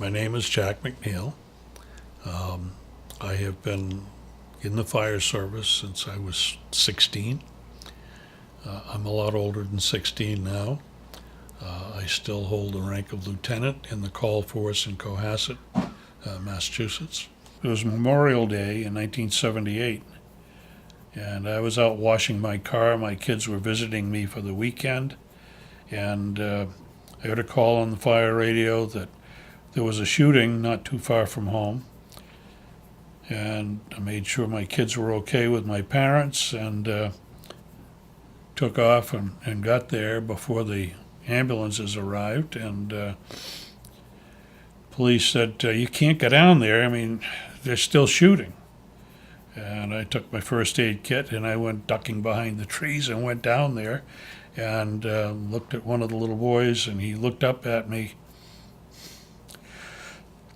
My name is Jack MacNeill. I have been in the fire service since I was 16. I'm a lot older than 16 now. I still hold the rank of lieutenant in the call force in Cohasset, Massachusetts. It was Memorial Day in 1978, and I was out washing my car. My kids were visiting me for the weekend, and I got a call on the fire radio that there was a shooting not too far from home. And I made sure my kids were okay with my parents, and took off and got there before the ambulances arrived. And police said, you can't go down there. I mean, they're still shooting. And I took my first aid kit and I went ducking behind the trees and went down there and looked at one of the little boys, and he looked up at me.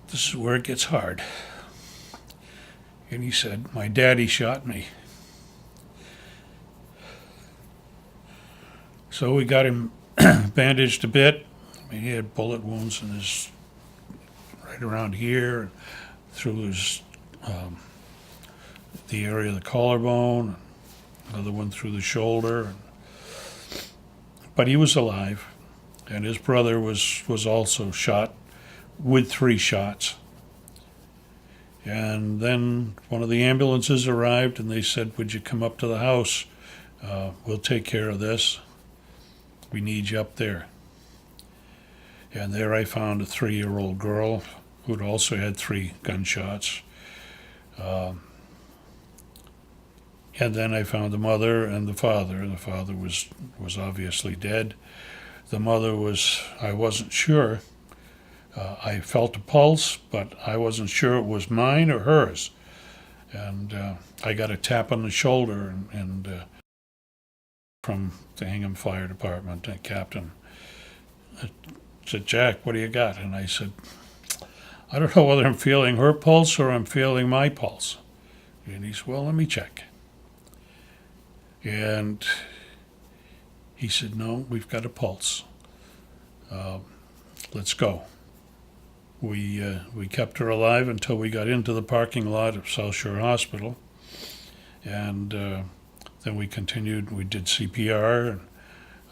This is where it gets hard. And he said, my daddy shot me. So we got him bandaged a bit. I mean, he had bullet wounds in his, right around here, and through his, the area of the collarbone, another one through the shoulder. But he was alive, and his brother was also shot with 3 shots. And then one of the ambulances arrived, and they said, would you come up to the house? We'll take care of this. We need you up there. And there I found a 3-year-old girl who'd also had 3 gunshots. And then I found the mother and the father. The father was obviously dead. The mother I wasn't sure. I felt a pulse, but I wasn't sure it was mine or hers. And I got a tap on the shoulder and from the Hingham Fire Department, a captain said, Jack, what do you got? And I said, I don't know whether I'm feeling her pulse or I'm feeling my pulse. And he said, well, let me check. And he said, no, we've got a pulse. Let's go. We kept her alive until we got into the parking lot of South Shore Hospital, and then we continued. We did CPR,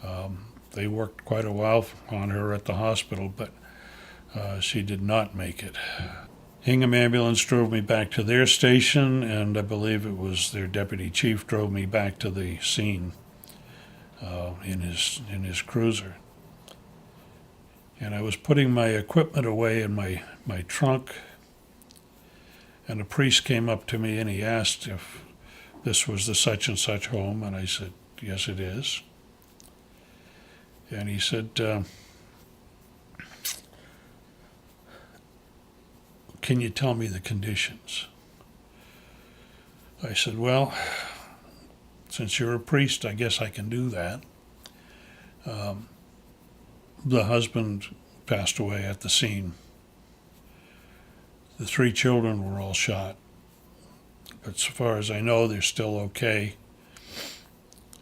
and they worked quite a while on her at the hospital, but she did not make it. Hingham Ambulance drove me back to their station, and I believe it was their deputy chief drove me back to the scene in his cruiser. And I was putting my equipment away in my trunk, and a priest came up to me and he asked if this was the such and such home, and I said, yes, it is. And he said, can you tell me the conditions? I said, well, since you're a priest, I guess I can do that. The husband passed away at the scene. The 3 children were all shot. But so far as I know, they're still okay.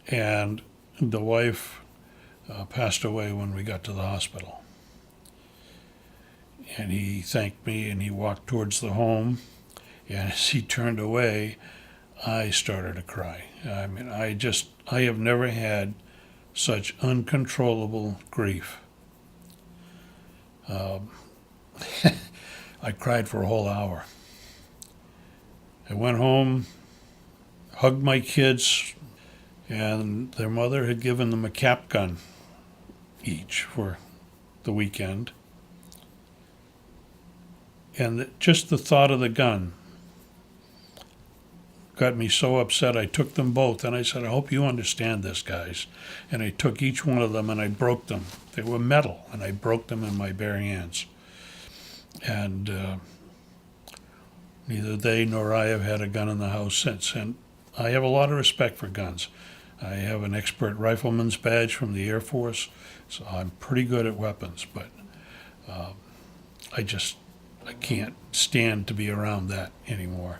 And the wife passed away when we got to the hospital. And he thanked me and he walked towards the home. And as he turned away, I started to cry. I mean, I have never had such uncontrollable grief. I cried for a whole hour. I went home, hugged my kids, and their mother had given them a cap gun each for the weekend. And just the thought of the gun got me so upset. I took them both, and I said, I hope you understand this, guys. And I took each one of them and I broke them. They were metal, and I broke them in my bare hands. And neither they nor I have had a gun in the house since. And I have a lot of respect for guns. I have an expert rifleman's badge from the Air Force, so I'm pretty good at weapons, but I can't stand to be around that anymore.